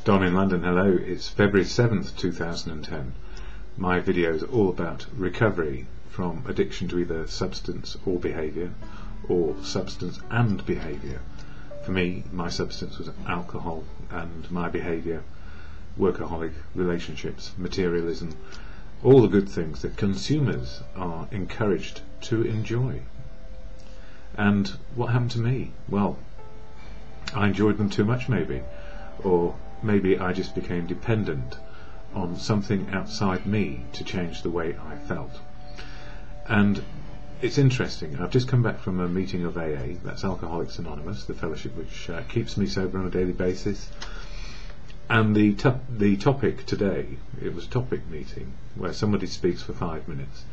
Don in London, hello. It's February 7th, 2010. My video is all about recovery from addiction to either substance or behaviour, or substance and behaviour. For me, my substance was alcohol, and my behaviour, workaholic, relationships, materialism, all the good things that consumers are encouraged to enjoy. And what happened to me? Well, I enjoyed them too much maybe, or maybe I just became dependent on something outside me to change the way I felt. And it's interesting, I've just come back from a meeting of AA, that's Alcoholics Anonymous, the fellowship which keeps me sober on a daily basis. And the topic today, it was a topic meeting where somebody speaks for 5 minutes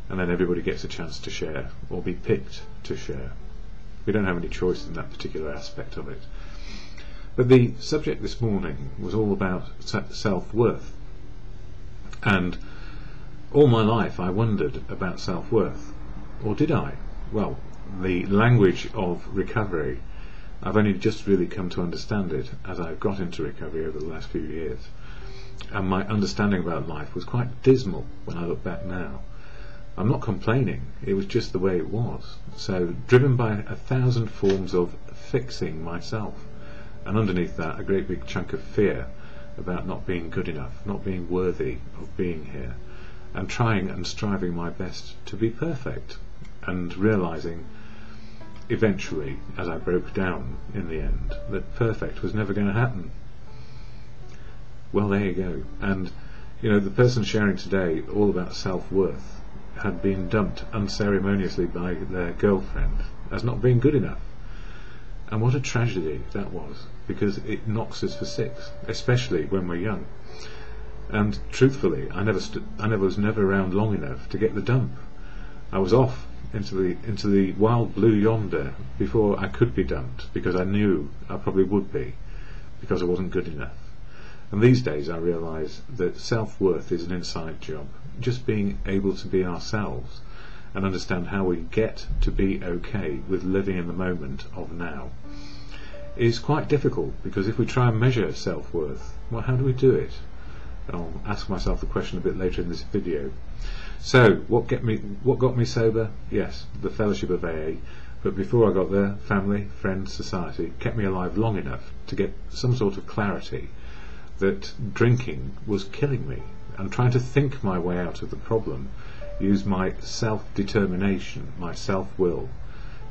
and then everybody gets a chance to share or be picked to share. We don't have any choice in that particular aspect of it. But the subject this morning was all about self-worth. And all my life I wondered about self-worth. Or did I? Well, the language of recovery, I've only just really come to understand it as I've got into recovery over the last few years. And my understanding about life was quite dismal when I look back now. I'm not complaining, it was just the way it was. So, driven by 1,000 forms of fixing myself. And underneath that, a great big chunk of fear about not being good enough, not being worthy of being here, and trying and striving my best to be perfect, and realising eventually, as I broke down in the end, that perfect was never going to happen. Well, there you go. And, you know, the person sharing today all about self-worth had been dumped unceremoniously by their girlfriend as not being good enough. And what a tragedy that was, because it knocks us for six, especially when we're young. And truthfully, I was never around long enough to get the dump. I was off into the wild blue yonder before I could be dumped, because I knew I probably would be, because I wasn't good enough. And these days I realise that self-worth is an inside job. Just being able to be ourselves and understand how we get to be okay with living in the moment of now is quite difficult, because if we try and measure self-worth, well, how do we do it? I'll ask myself the question a bit later in this video. So, what got me sober? Yes, the fellowship of AA, but before I got there, family, friends, society kept me alive long enough to get some sort of clarity that drinking was killing me, and trying to think my way out of the problem used my self-determination, my self-will,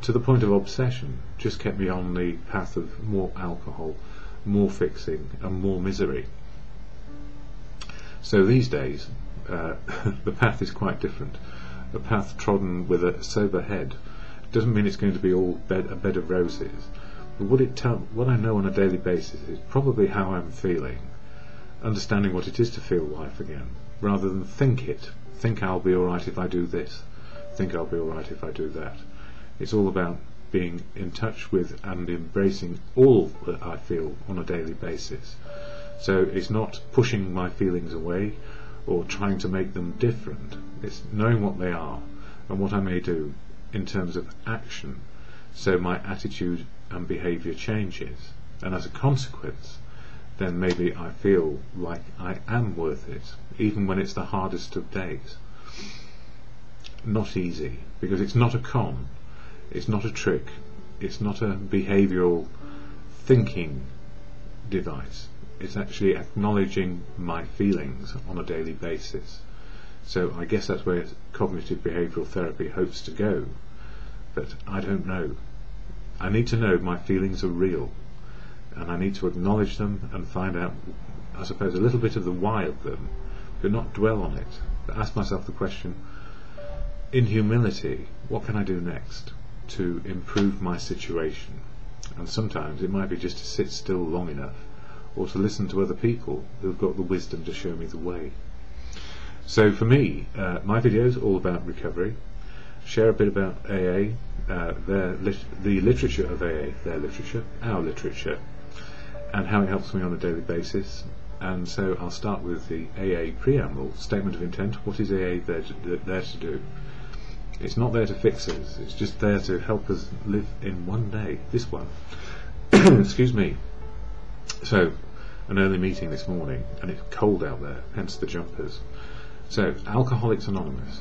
to the point of obsession, just kept me on the path of more alcohol, more fixing, and more misery. So these days, the path is quite different. A path trodden with a sober head doesn't mean it's going to be all a bed of roses. But what I know on a daily basis is probably how I'm feeling, understanding what it is to feel life again, rather than think I'll be alright if I do this, think I'll be alright if I do that. It's all about being in touch with and embracing all that I feel on a daily basis. So it's not pushing my feelings away or trying to make them different. It's knowing what they are and what I may do in terms of action, so my attitude and behaviour changes, and as a consequence then maybe I feel like I am worth it, even when it's the hardest of days. Not easy, because it's not a con, it's not a trick, it's not a behavioural thinking device. It's actually acknowledging my feelings on a daily basis. So I guess that's where cognitive behavioural therapy hopes to go, but I don't know. I need to know my feelings are real, and I need to acknowledge them and find out, I suppose, a little bit of the why of them, but not dwell on it, but ask myself the question, in humility, what can I do next to improve my situation? And sometimes it might be just to sit still long enough, or to listen to other people who've got the wisdom to show me the way. So for me, my video is all about recovery, share a bit about AA, the literature of AA, their literature, our literature, and how it helps me on a daily basis. And so I'll start with the AA preamble, statement of intent. What is AA there to do? It's not there to fix us, it's just there to help us live in one day, this one. Excuse me. So, an early meeting this morning, and it's cold out there, hence the jumpers. So, Alcoholics Anonymous.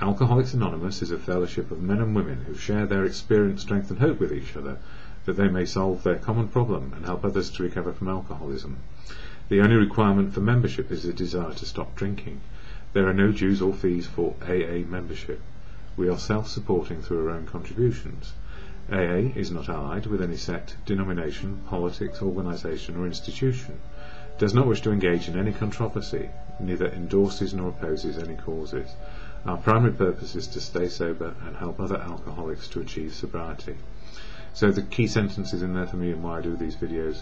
Alcoholics Anonymous is a fellowship of men and women who share their experience, strength and hope with each other, that they may solve their common problem and help others to recover from alcoholism. The only requirement for membership is a desire to stop drinking. There are no dues or fees for AA membership. We are self-supporting through our own contributions. AA is not allied with any sect, denomination, politics, organisation or institution, does not wish to engage in any controversy, neither endorses nor opposes any causes. Our primary purpose is to stay sober and help other alcoholics to achieve sobriety. So the key sentences in there for me and why I do these videos.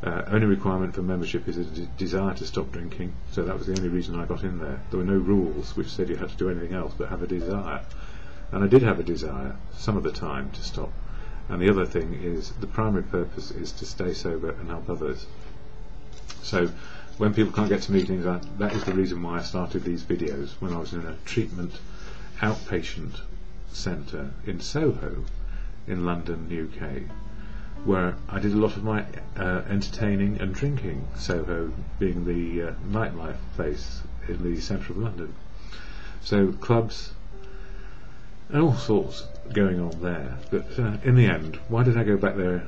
Only requirement for membership is a desire to stop drinking, so that was the only reason I got in there. There were no rules which said you had to do anything else but have a desire. And I did have a desire, some of the time, to stop. And the other thing is, the primary purpose is to stay sober and help others. So, when people can't get to meetings, that is the reason why I started these videos, when I was in a treatment outpatient centre in Soho, in London, UK, where I did a lot of my entertaining and drinking, Soho being the nightlife place in the centre of London. So, clubs and all sorts going on there, but in the end, why did I go back there?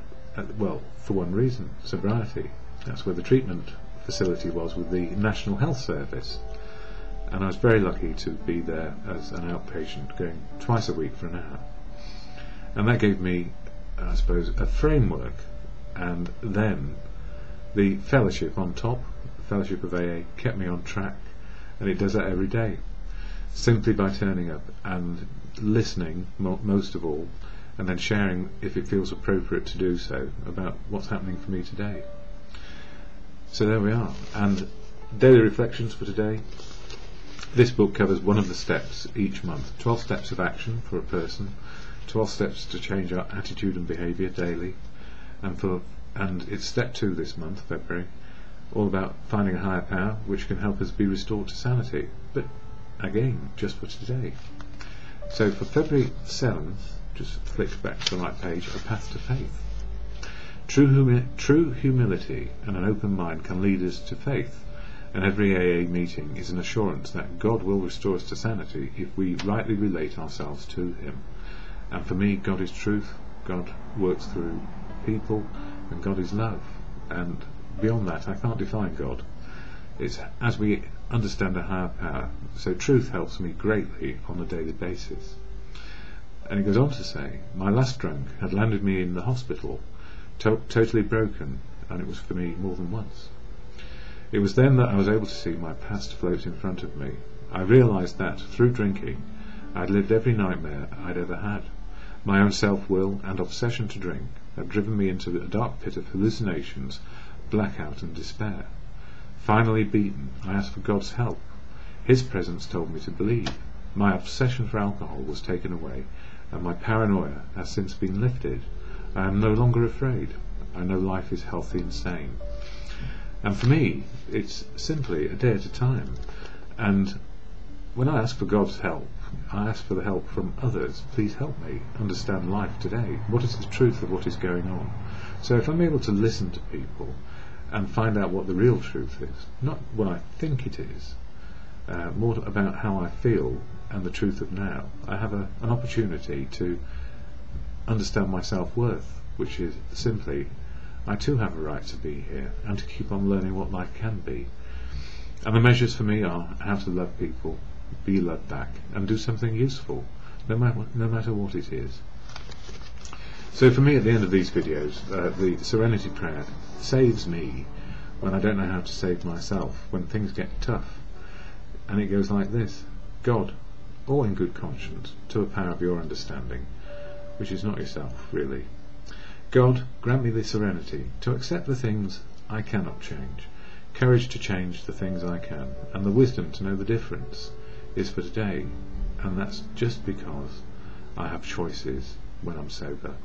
Well, for one reason, sobriety. That's where the treatment facility was with the National Health Service, and I was very lucky to be there as an outpatient, going twice a week for an hour, and that gave me, I suppose, a framework. And then the fellowship on top, the fellowship of AA, kept me on track, and it does that every day, simply by turning up and listening most of all, and then sharing, if it feels appropriate to do so, about what's happening for me today. So there we are. And daily reflections for today. This book covers one of the steps each month. 12 steps of action for a person, 12 steps to change our attitude and behaviour daily, and it's step 2 this month, February, all about finding a higher power which can help us be restored to sanity, but again, just for today. So for February 7th, just flick back to the right page, A Path to Faith. True humility and an open mind can lead us to faith, and every AA meeting is an assurance that God will restore us to sanity if we rightly relate ourselves to Him. And for me, God is truth, God works through people, and God is love. And beyond that, I can't define God. It's as we understand a higher power. So truth helps me greatly on a daily basis. And it goes on to say, my last drunk had landed me in the hospital, totally broken, and it was for me more than once. It was then that I was able to see my past float in front of me. I realised that, through drinking, I'd lived every nightmare I'd ever had. My own self-will and obsession to drink had driven me into a dark pit of hallucinations, blackout and despair. Finally beaten, I asked for God's help. His presence told me to believe. My obsession for alcohol was taken away, and my paranoia has since been lifted. I am no longer afraid. I know life is healthy and sane. And for me, it's simply a day at a time. And when I ask for God's help, I ask for the help from others. Please help me understand life today. What is the truth of what is going on? So if I'm able to listen to people and find out what the real truth is, not what I think it is, more about how I feel and the truth of now, I have an opportunity to understand my self-worth, which is simply, I too have a right to be here and to keep on learning what life can be. And the measures for me are how to love people, be loved back, and do something useful, no matter what it is. So for me, at the end of these videos, the Serenity Prayer saves me when I don't know how to save myself, when things get tough. And it goes like this: God, all in good conscience, to a power of your understanding, which is not yourself, really. God, grant me the serenity to accept the things I cannot change, courage to change the things I can, and the wisdom to know the difference is for today, and that's just because I have choices when I'm sober.